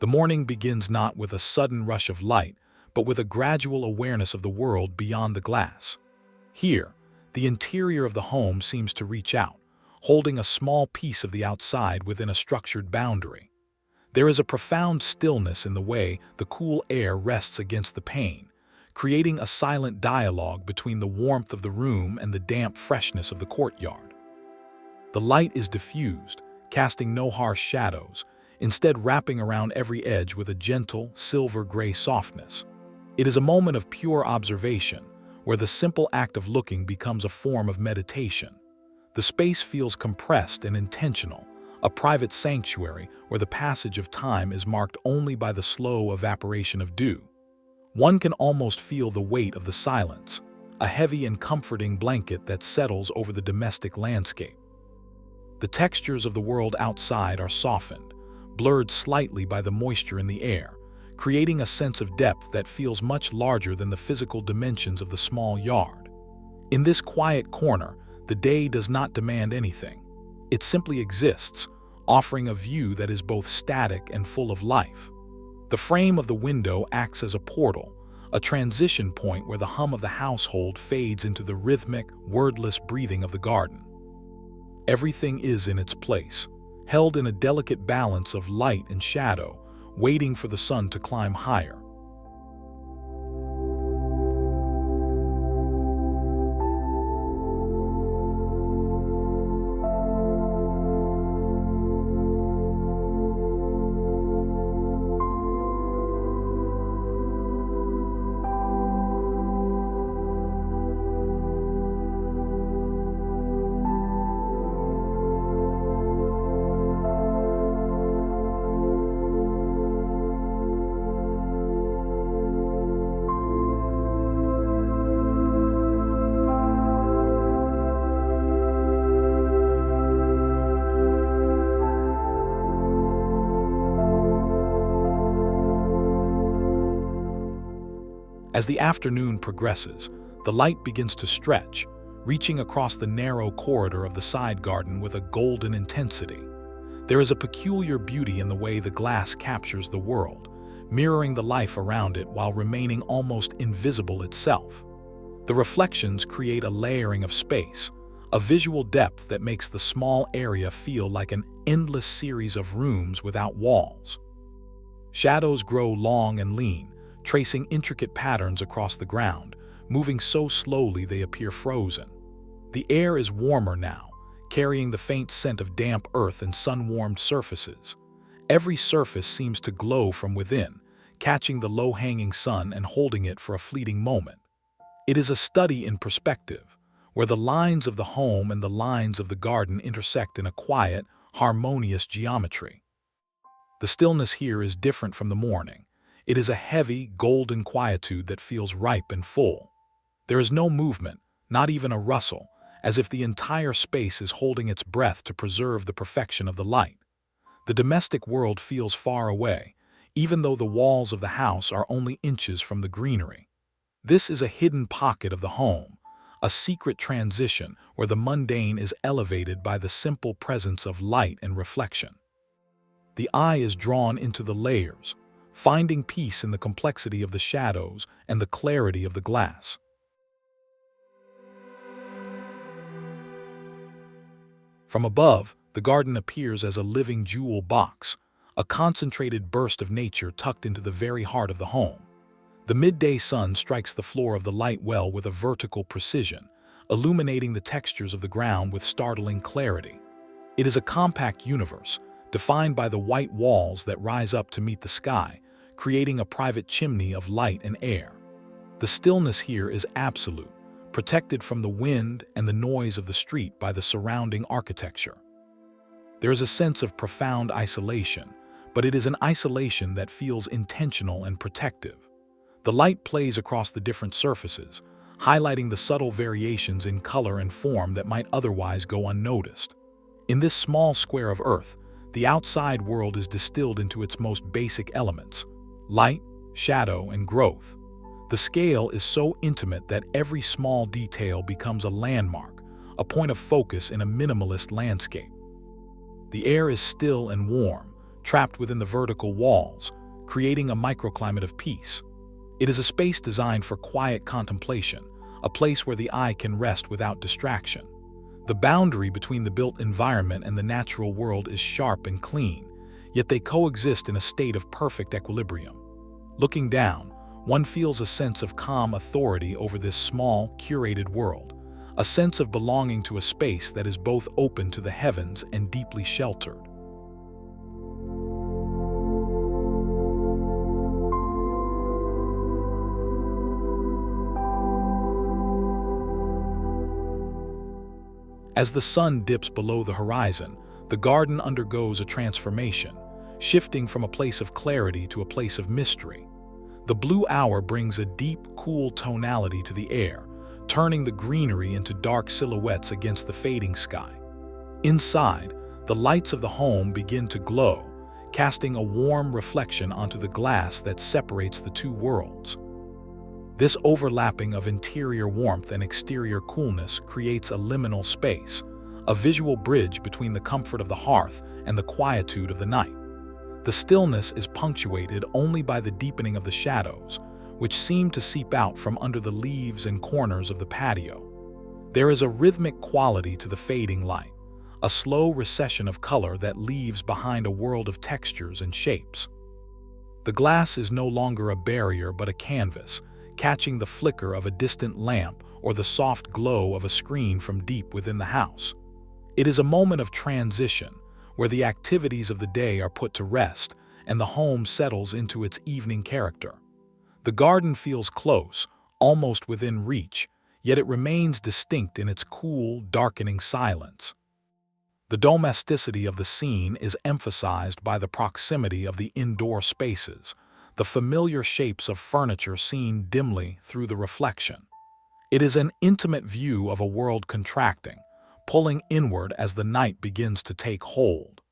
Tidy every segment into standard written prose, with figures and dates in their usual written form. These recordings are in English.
The morning begins not with a sudden rush of light, but with a gradual awareness of the world beyond the glass. Here, the interior of the home seems to reach out, holding a small piece of the outside within a structured boundary. There is a profound stillness in the way the cool air rests against the pane, creating a silent dialogue between the warmth of the room and the damp freshness of the courtyard. The light is diffused, casting no harsh shadows, instead wrapping around every edge with a gentle, silver-gray softness. It is a moment of pure observation, where the simple act of looking becomes a form of meditation. The space feels compressed and intentional, a private sanctuary where the passage of time is marked only by the slow evaporation of dew. One can almost feel the weight of the silence, a heavy and comforting blanket that settles over the domestic landscape. The textures of the world outside are softened, blurred slightly by the moisture in the air, creating a sense of depth that feels much larger than the physical dimensions of the small yard. In this quiet corner, the day does not demand anything. It simply exists, offering a view that is both static and full of life. The frame of the window acts as a portal, a transition point where the hum of the household fades into the rhythmic, wordless breathing of the garden. Everything is in its place, held in a delicate balance of light and shadow, waiting for the sun to climb higher. As the afternoon progresses, the light begins to stretch, reaching across the narrow corridor of the side garden with a golden intensity. There is a peculiar beauty in the way the glass captures the world, mirroring the life around it while remaining almost invisible itself. The reflections create a layering of space, a visual depth that makes the small area feel like an endless series of rooms without walls. Shadows grow long and lean, tracing intricate patterns across the ground, moving so slowly they appear frozen. The air is warmer now, carrying the faint scent of damp earth and sun-warmed surfaces. Every surface seems to glow from within, catching the low-hanging sun and holding it for a fleeting moment. It is a study in perspective, where the lines of the home and the lines of the garden intersect in a quiet, harmonious geometry. The stillness here is different from the morning. It is a heavy, golden quietude that feels ripe and full. There is no movement, not even a rustle, as if the entire space is holding its breath to preserve the perfection of the light. The domestic world feels far away, even though the walls of the house are only inches from the greenery. This is a hidden pocket of the home, a secret transition where the mundane is elevated by the simple presence of light and reflection. The eye is drawn into the layers, finding peace in the complexity of the shadows and the clarity of the glass. From above, the garden appears as a living jewel box, a concentrated burst of nature tucked into the very heart of the home. The midday sun strikes the floor of the light well with a vertical precision, illuminating the textures of the ground with startling clarity. It is a compact universe, defined by the white walls that rise up to meet the sky, creating a private chimney of light and air. The stillness here is absolute, protected from the wind and the noise of the street by the surrounding architecture. There is a sense of profound isolation, but it is an isolation that feels intentional and protective. The light plays across the different surfaces, highlighting the subtle variations in color and form that might otherwise go unnoticed. In this small square of earth, the outside world is distilled into its most basic elements: light, shadow, and growth. The scale is so intimate that every small detail becomes a landmark, a point of focus in a minimalist landscape. The air is still and warm, trapped within the vertical walls, creating a microclimate of peace. It is a space designed for quiet contemplation, a place where the eye can rest without distraction. The boundary between the built environment and the natural world is sharp and clean, yet they coexist in a state of perfect equilibrium. Looking down, one feels a sense of calm authority over this small, curated world, a sense of belonging to a space that is both open to the heavens and deeply sheltered. As the sun dips below the horizon, the garden undergoes a transformation, shifting from a place of clarity to a place of mystery. The blue hour brings a deep, cool tonality to the air, turning the greenery into dark silhouettes against the fading sky. Inside, the lights of the home begin to glow, casting a warm reflection onto the glass that separates the two worlds. This overlapping of interior warmth and exterior coolness creates a liminal space, a visual bridge between the comfort of the hearth and the quietude of the night. The stillness is punctuated only by the deepening of the shadows, which seem to seep out from under the leaves and corners of the patio. There is a rhythmic quality to the fading light, a slow recession of color that leaves behind a world of textures and shapes. The glass is no longer a barrier but a canvas, catching the flicker of a distant lamp or the soft glow of a screen from deep within the house. It is a moment of transition, where the activities of the day are put to rest and the home settles into its evening character. The garden feels close, almost within reach, yet it remains distinct in its cool, darkening silence. The domesticity of the scene is emphasized by the proximity of the indoor spaces, the familiar shapes of furniture seen dimly through the reflection. It is an intimate view of a world contracting, pulling inward as the night begins to take hold.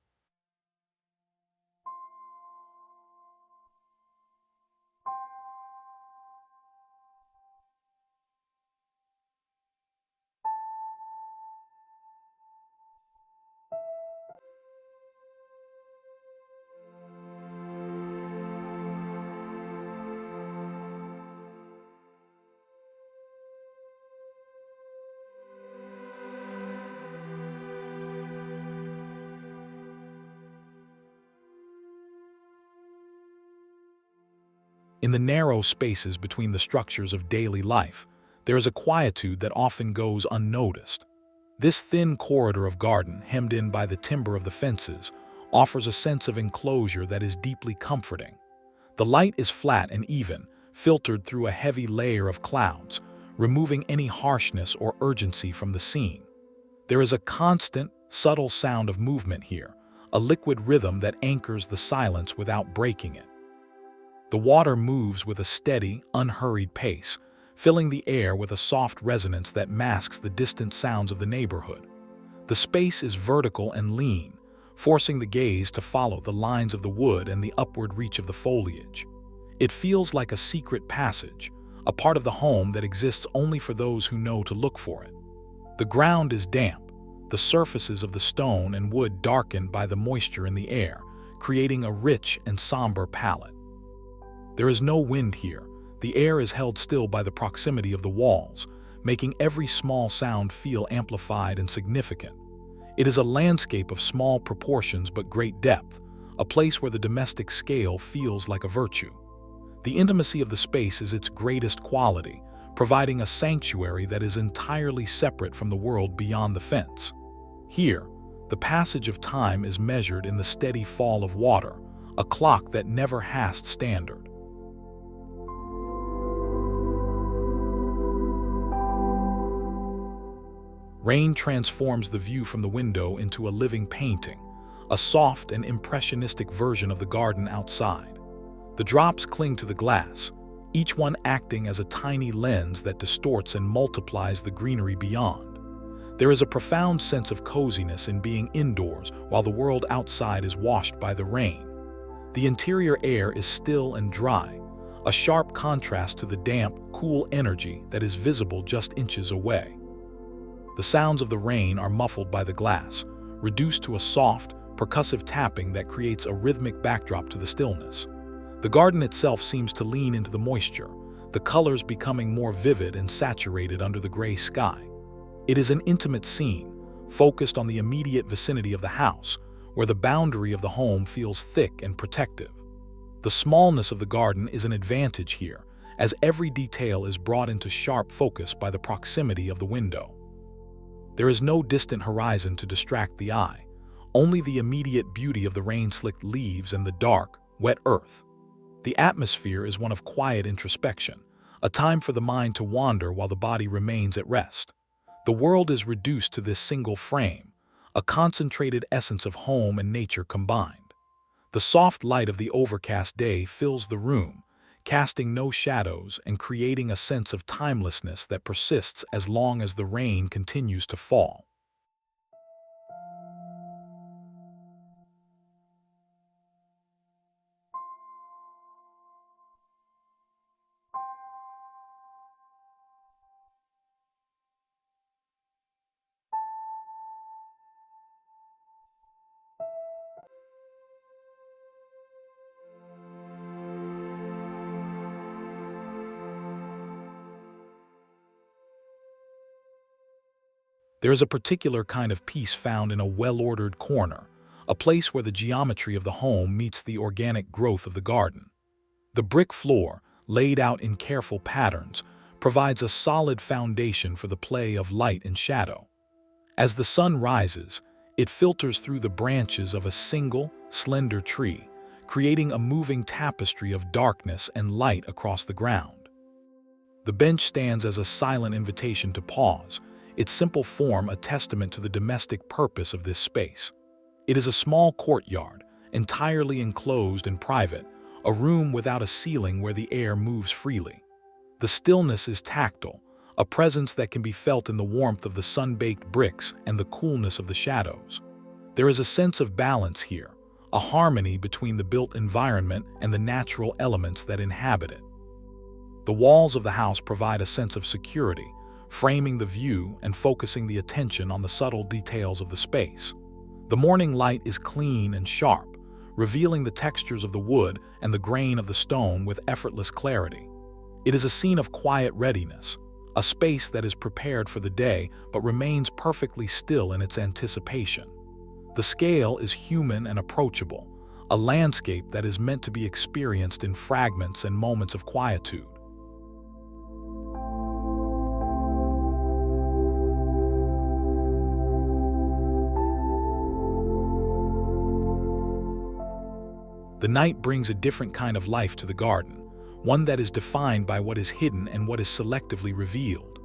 In the narrow spaces between the structures of daily life, there is a quietude that often goes unnoticed. This thin corridor of garden, hemmed in by the timber of the fences, offers a sense of enclosure that is deeply comforting. The light is flat and even, filtered through a heavy layer of clouds, removing any harshness or urgency from the scene. There is a constant, subtle sound of movement here, a liquid rhythm that anchors the silence without breaking it. The water moves with a steady, unhurried pace, filling the air with a soft resonance that masks the distant sounds of the neighborhood. The space is vertical and lean, forcing the gaze to follow the lines of the wood and the upward reach of the foliage. It feels like a secret passage, a part of the home that exists only for those who know to look for it. The ground is damp, the surfaces of the stone and wood darkened by the moisture in the air, creating a rich and somber palette. There is no wind here. The air is held still by the proximity of the walls, making every small sound feel amplified and significant. It is a landscape of small proportions but great depth, a place where the domestic scale feels like a virtue. The intimacy of the space is its greatest quality, providing a sanctuary that is entirely separate from the world beyond the fence. Here, the passage of time is measured in the steady fall of water, a clock that never hast standard. Rain transforms the view from the window into a living painting, a soft and impressionistic version of the garden outside. The drops cling to the glass, each one acting as a tiny lens that distorts and multiplies the greenery beyond. There is a profound sense of coziness in being indoors while the world outside is washed by the rain. The interior air is still and dry, a sharp contrast to the damp, cool energy that is visible just inches away. The sounds of the rain are muffled by the glass, reduced to a soft, percussive tapping that creates a rhythmic backdrop to the stillness. The garden itself seems to lean into the moisture, the colors becoming more vivid and saturated under the gray sky. It is an intimate scene, focused on the immediate vicinity of the house, where the boundary of the home feels thick and protective. The smallness of the garden is an advantage here, as every detail is brought into sharp focus by the proximity of the window. There is no distant horizon to distract the eye, only the immediate beauty of the rain-slicked leaves and the dark, wet earth. The atmosphere is one of quiet introspection, a time for the mind to wander while the body remains at rest. The world is reduced to this single frame, a concentrated essence of home and nature combined. The soft light of the overcast day fills the room, casting no shadows and creating a sense of timelessness that persists as long as the rain continues to fall. There is a particular kind of peace found in a well-ordered corner, a place where the geometry of the home meets the organic growth of the garden. The brick floor, laid out in careful patterns, provides a solid foundation for the play of light and shadow. As the sun rises, it filters through the branches of a single, slender tree, creating a moving tapestry of darkness and light across the ground. The bench stands as a silent invitation to pause, its simple form a testament to the domestic purpose of this space. It is a small courtyard, entirely enclosed and private, a room without a ceiling where the air moves freely. The stillness is tactile, a presence that can be felt in the warmth of the sun-baked bricks and the coolness of the shadows. There is a sense of balance here, a harmony between the built environment and the natural elements that inhabit it. The walls of the house provide a sense of security, framing the view and focusing the attention on the subtle details of the space. The morning light is clean and sharp, revealing the textures of the wood and the grain of the stone with effortless clarity. It is a scene of quiet readiness, a space that is prepared for the day but remains perfectly still in its anticipation. The scale is human and approachable, a landscape that is meant to be experienced in fragments and moments of quietude. The night brings a different kind of life to the garden, one that is defined by what is hidden and what is selectively revealed.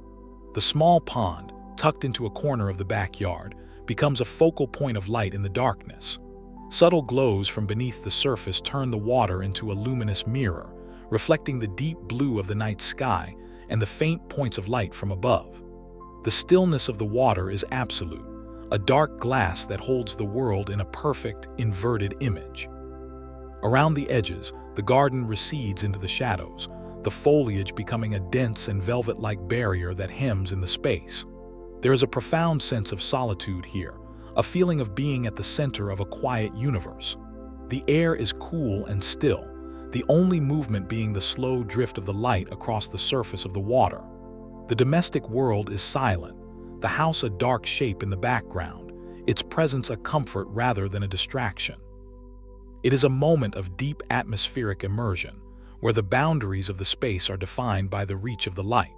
The small pond, tucked into a corner of the backyard, becomes a focal point of light in the darkness. Subtle glows from beneath the surface turn the water into a luminous mirror, reflecting the deep blue of the night sky and the faint points of light from above. The stillness of the water is absolute, a dark glass that holds the world in a perfect, inverted image. Around the edges, the garden recedes into the shadows, the foliage becoming a dense and velvet-like barrier that hems in the space. There is a profound sense of solitude here, a feeling of being at the center of a quiet universe. The air is cool and still, the only movement being the slow drift of the light across the surface of the water. The domestic world is silent, the house a dark shape in the background, its presence a comfort rather than a distraction. It is a moment of deep atmospheric immersion, where the boundaries of the space are defined by the reach of the light.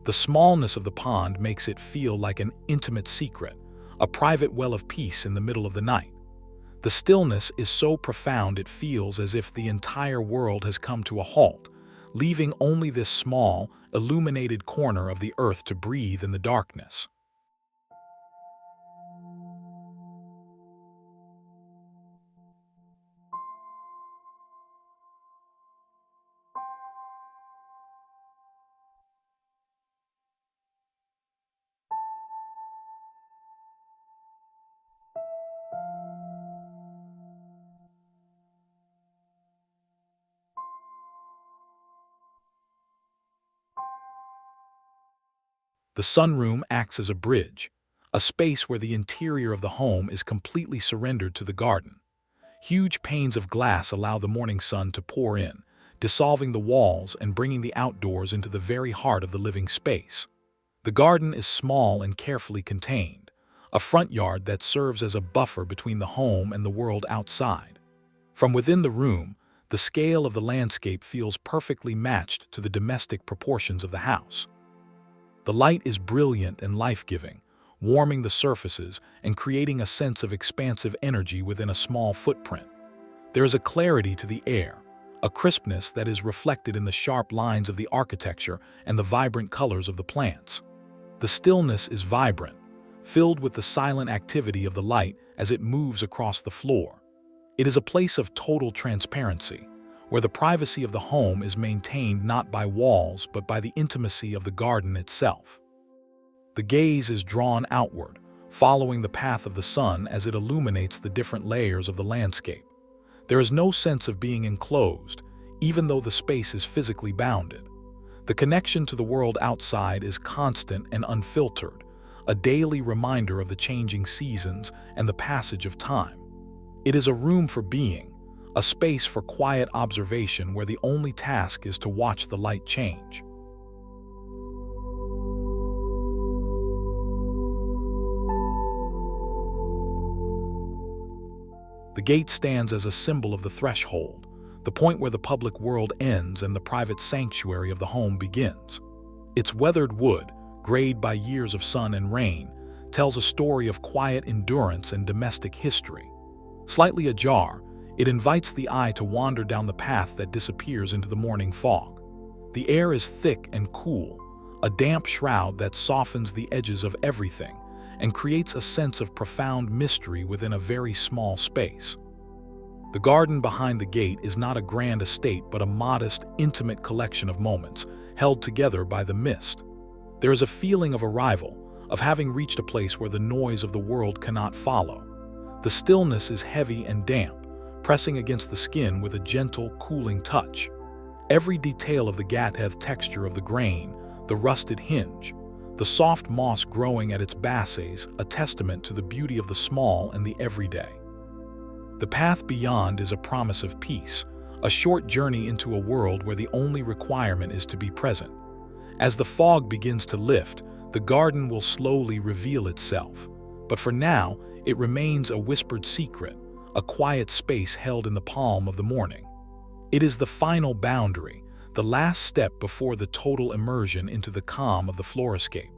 The smallness of the pond makes it feel like an intimate secret, a private well of peace in the middle of the night. The stillness is so profound it feels as if the entire world has come to a halt, leaving only this small, illuminated corner of the earth to breathe in the darkness. The sunroom acts as a bridge, a space where the interior of the home is completely surrendered to the garden. Huge panes of glass allow the morning sun to pour in, dissolving the walls and bringing the outdoors into the very heart of the living space. The garden is small and carefully contained, a front yard that serves as a buffer between the home and the world outside. From within the room, the scale of the landscape feels perfectly matched to the domestic proportions of the house. The light is brilliant and life-giving, warming the surfaces and creating a sense of expansive energy within a small footprint. There is a clarity to the air, a crispness that is reflected in the sharp lines of the architecture and the vibrant colors of the plants. The stillness is vibrant, filled with the silent activity of the light as it moves across the floor. It is a place of total transparency, where the privacy of the home is maintained not by walls but by the intimacy of the garden itself. The gaze is drawn outward, following the path of the sun as it illuminates the different layers of the landscape. There is no sense of being enclosed, even though the space is physically bounded. The connection to the world outside is constant and unfiltered, a daily reminder of the changing seasons and the passage of time. It is a room for being, a space for quiet observation where the only task is to watch the light change. The gate stands as a symbol of the threshold, the point where the public world ends and the private sanctuary of the home begins. Its weathered wood, grayed by years of sun and rain, tells a story of quiet endurance and domestic history. Slightly ajar, it invites the eye to wander down the path that disappears into the morning fog. The air is thick and cool, a damp shroud that softens the edges of everything and creates a sense of profound mystery within a very small space. The garden behind the gate is not a grand estate but a modest, intimate collection of moments held together by the mist. There is a feeling of arrival, of having reached a place where the noise of the world cannot follow. The stillness is heavy and damp, pressing against the skin with a gentle, cooling touch. Every detail of the gatheth texture of the grain, the rusted hinge, the soft moss growing at its bases, a testament to the beauty of the small and the everyday. The path beyond is a promise of peace, a short journey into a world where the only requirement is to be present. As the fog begins to lift, the garden will slowly reveal itself. But for now, it remains a whispered secret, a quiet space held in the palm of the morning. It is the final boundary, the last step before the total immersion into the calm of the Florascape.